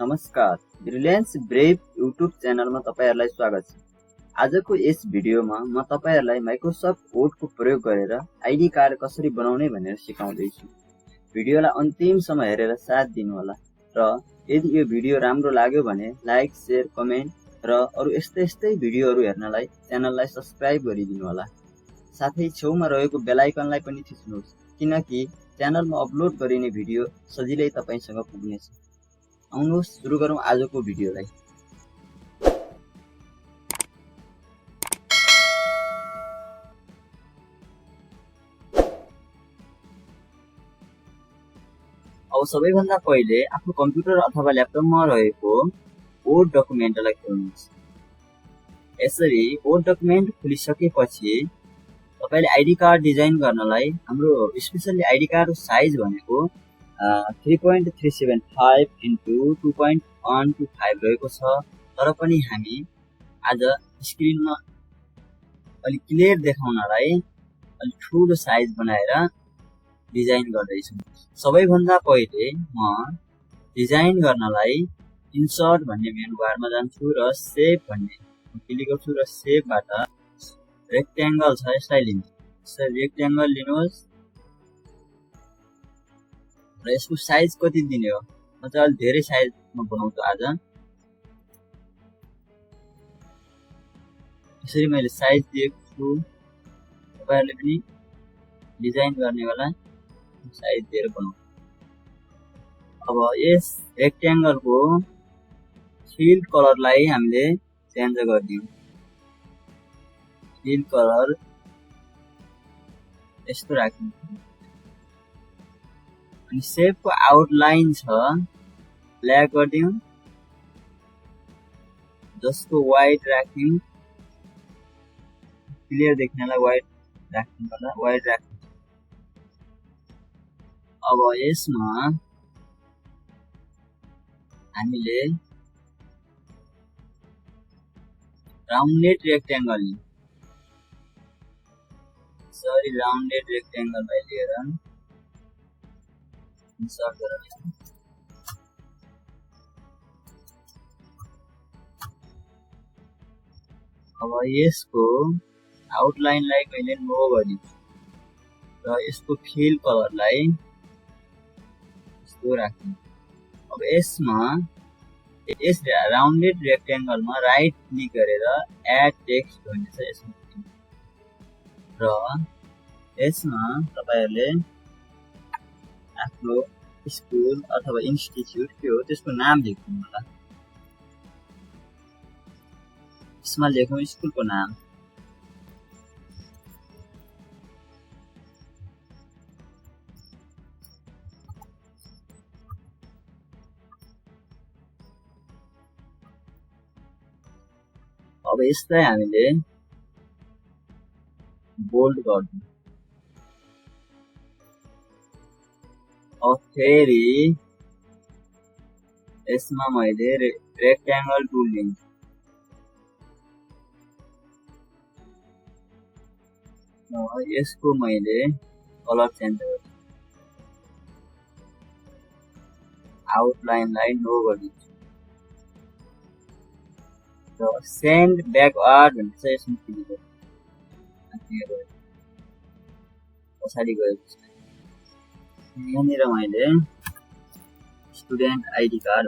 नमस्कार, brilliance brave YouTube च्यानलमा तपाईहरुलाई स्वागत छ। आजको यस भिडियोमा म तपाईहरुलाई माइक्रोसफ्ट वर्डको प्रयोग गरेर आईडी कार्ड कसरी बनाउने भनेर सिकाउँदै छु। भिडियोलाई अन्तिमसम्म हेरेर साथ दिनु होला र यदि यो भिडियो राम्रो लाग्यो भने लाइक, शेयर, कमेन्ट र अरु यस्तै भिडियोहरु हेर्नलाई च्यानललाई सब्स्क्राइब गरिदिनु होला। साथै छेउमा रहेको बेल आइकनलाई पनि थिच्नुहोस् किनकि च्यानलमा अपलोड गरिने भिडियो सजिलै तपाईसँग पुग्नेछ। आउनुहोस् सुरु गरौँ आजको भिडियोलाई। अब सबैभन्दा पहिले आफ्नो कम्प्युटर अथवा ल्यापटपमा रहेको वर्ड डकुमेन्टलाई खोल्नुहोस्। यसरी वर्ड डकुमेन्ट खोलिसकेपछि तपाईले आईडी कार्ड डिजाइन गर्नलाई हाम्रो स्पेशली आईडी कार्डको साइज भनेको 3.375 into 2.125 रहेको छ। तर पनि हामी आज स्क्रिनमा अलि क्लियर देखाउनलाई अलि ठूलो साइज बनाएर डिजाइन गर्दै छु। सबैभन्दा पहिले म डिजाइन गर्नलाई इन्सर्ट भन्ने मेनु बारमा जान्छु र शेप भन्ने क्लिक गर्छु र शेपबाट रेक्टेंगल छ यसलाई लिन्छु। यसरी रेक्टेंगल लिनुहोस् र यसको साइज कति दिने हो? म चाहिँ अलि धेरै साइजमा बनाउँछु आज। यसरी मैले साइज दिएको छु। तपाईहरुले पनि डिजाइन गर्ने बेला साइज दिएर बनाउनु। अब यस रेक्टेंगलको फिल कलरलाई हामीले चेन्ज गर्दियौ। फिल कलर यस्तो राख्नु। अनि शेपको आउटलाइन छ ब्ल्याक गर्दियौ। जसको व्हाइट राख्यौ। क्लियर देख्नलाई व्हाइट राख्नु पर्ला, व्हाइट राख्नु। अब यसमा हामीले राउन्डेड रेक्टेंगल लियौ। सरी राउन्डेड रेक्टेंगललाई लिएर इन्सर्ट गरौँ। अब यसको आउटलाइनलाई मैले नो गरिदिन्छु र यसको फिल कलरलाई यस्तो राख्नु। अब यसमा यस राउन्डेड रेक्टेंगलमा राइट क्लिक गरेर एड टेक्स्ट भन्ने छ यसमा र यसमा तपाईहरुले आफ्नो स्कुल अथवा इन्स्टिट्युट के हो त्यसको नाम लेख्नु होला। यसमा लेखौं स्कुलको नाम। अब यसलाई हामीले बोल्ड गर्छौं। अब फेरि यसमा मैले रेक्टेंगल टुल लिन्छु। यसको मैले कलर चेन्ज गर्छु। आउटलाइनलाई नो गरिदिन्छु र सेन्ड ब्याकवार्ड भन्ने छ यसमा क्लिक गर्छु। पछाडि गएको छ। यहाँनिर मैले स्टुडेन्ट आईडी कार्ड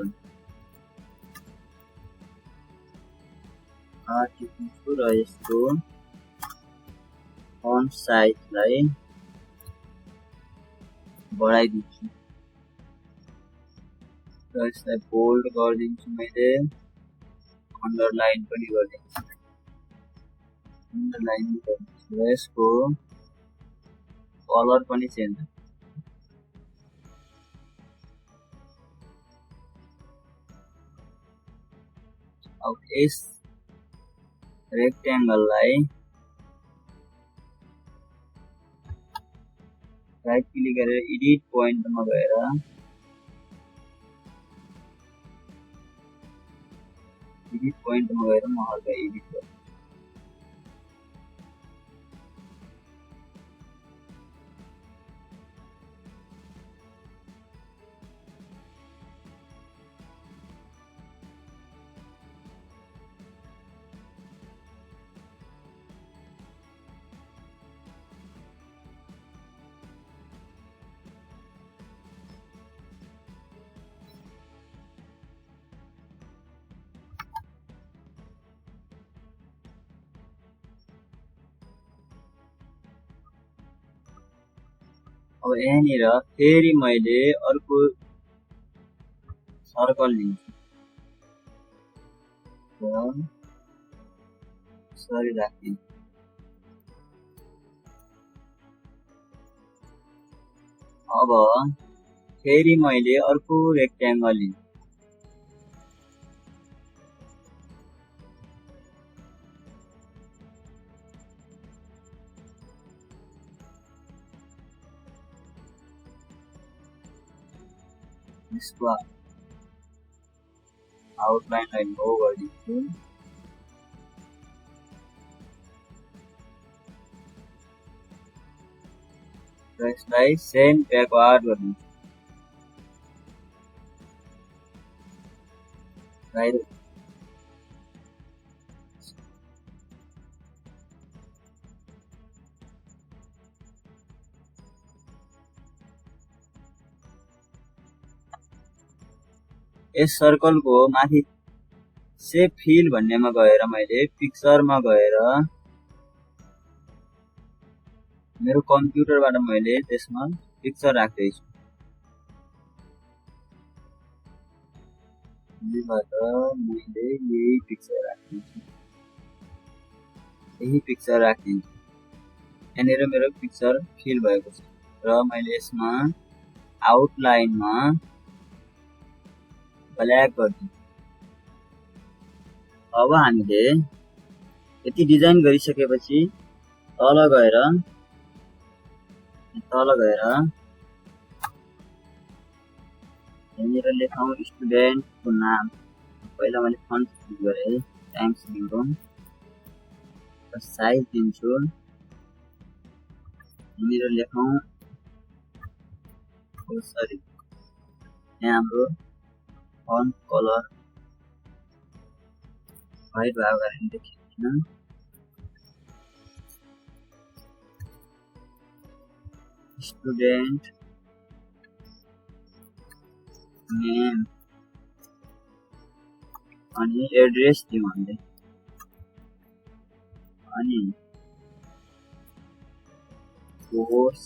टिप्छु र यसको फन्ट साइजलाई बढाइदिन्छु र यसलाई बोल्ड गरिदिन्छु। मैले अन्डरलाइन पनि गरिदिन्छु। अन्डरलाइन गरिदिन्छु र यसको कलर पनि चेन्ज। अब यस रेक्टेंगललाई राइट क्लिक गरेर एडिट पोइन्टमा गएर म हल्का एडिट गर्छु। अब यहाँनिर फेरि मैले अर्को सर्कल लिन्छु सरी राख्दिन। अब फेरि मैले अर्को रेक्ट्याङ्गल लिन्छु। यसको आउटलाइनलाई लो गरिदिन्छु। र यसलाई सेन्ड ब्याकवार्ड गरिदिन्छु। यस सर्कलको माथि सेभ फिल भन्नेमा गएर मैले पिक्चरमा गएर मेरो कम्प्युटरबाट मैले त्यसमा पिक्चर राख्दैछु। यहीबाट मैले यही पिक्चर राखिदिन्छु। यहाँनिर मेरो पिक्चर फिल भएको छ र मैले यसमा आउटलाइनमा ब्ल्याक गरिदिन्छु। अब हामीले यति डिजाइन गरिसकेपछि तल गएर यहाँनिर लेखौँ स्टुडेन्टको नाम। पहिला मैले फन्ट चुज गरेँ, टाइम्स न्यू र साइज दिन्छु। यहाँनिर लेखौँ सरी यहाँ हाम्रो फन्ट कलर व्हाइट भएको कारणले देखिँदैन। स्टुडेन्ट नेम अनि एड्रेस दिउँ हामीले। अनि कोर्स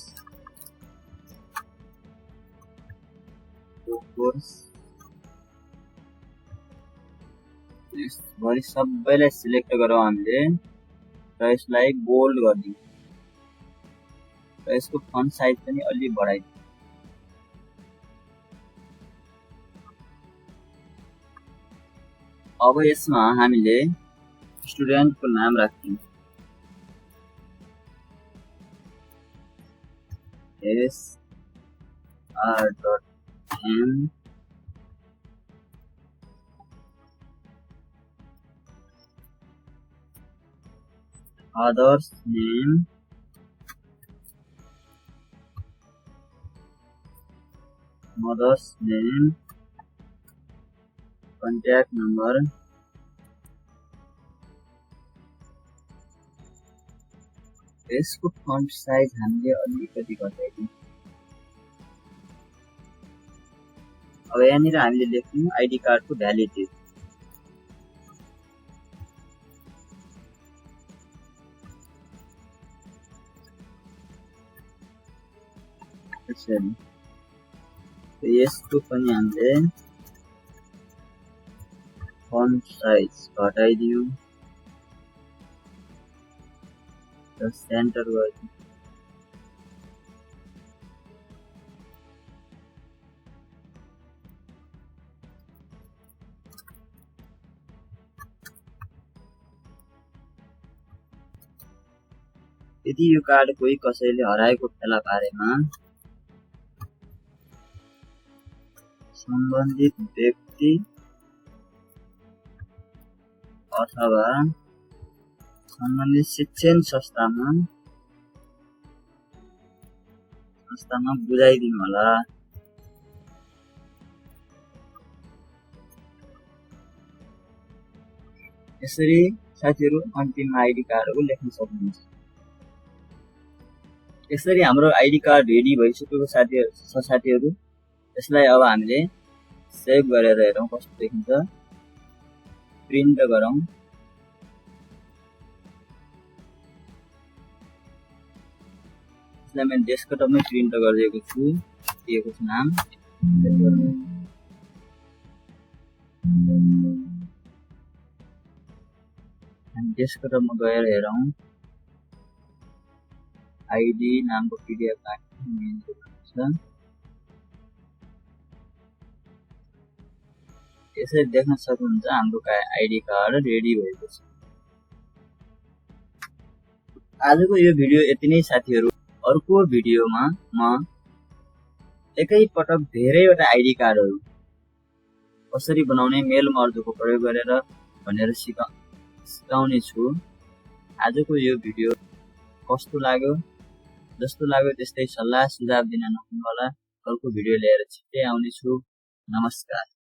यसभरि सबैलाई सिलेक्ट गरौँ हामीले र यसलाई बोल्ड गरिदिउँ र यसको फन्ट साइज पनि अलि बढाइदिउँ। अब यसमा हामीले स्टुडेन्टको नाम राख्छौँ। SR.M father's name, mother's name, contact number, यसको फन्ट साइज हामीले अलिकति घटाइदिउँ। अब यहाँनिर हामीले लेख्छौँ आइडी कार्डको भ्यालिडिटी। यसको पनि हामीले फन्ट साइज घटाइदिउँ र सेन्टर गरिदिउँ। यदि यो कार्ड कोही कसैले हराएको फेला पारेमा सम्बन्धित व्यक्ति अथवा सम्बन्धित शिक्षण संस्थामा बुझाइदिनु होला। यसरी साथीहरु अन्तिममा आइडी कार्डहरु लेख्न सक्नुहुन्छ। यसरी हाम्रो आइडी कार्ड रेडी भइसकेको साथीहरु यसलाई अब हामीले सेभ गरेर हेरौं कस्तो देखिन्छ। प्रिन्ट गरौं। यसलाई मैले डेस्कटपमै प्रिन्ट गरिदिएको छु। दिएको छु नाम। हामी डेस्कटपमा गएर हेरौँ। आईडी नामको पीडीएफ छ। यसरी देख्न सक्नुहुन्छ हाम्रो आईडी कार्ड रेडी भएको छ। आजको यो भिडियो यति नै साथीहरु। अर्को भिडियोमा म एकै पटक धेरैवटा आईडी कार्डहरु कसरी बनाउने मेल मर्जको प्रयोग गरेर भनेर सिकाउने छु। आजको यो भिडियो कस्तो लाग्यो? जस्तो लाग्यो त्यस्तै सल्लाह सुझाव दिन नभुल्नु होला। अर्को भिडियो लिएर छिट्टै आउने छु। नमस्कार।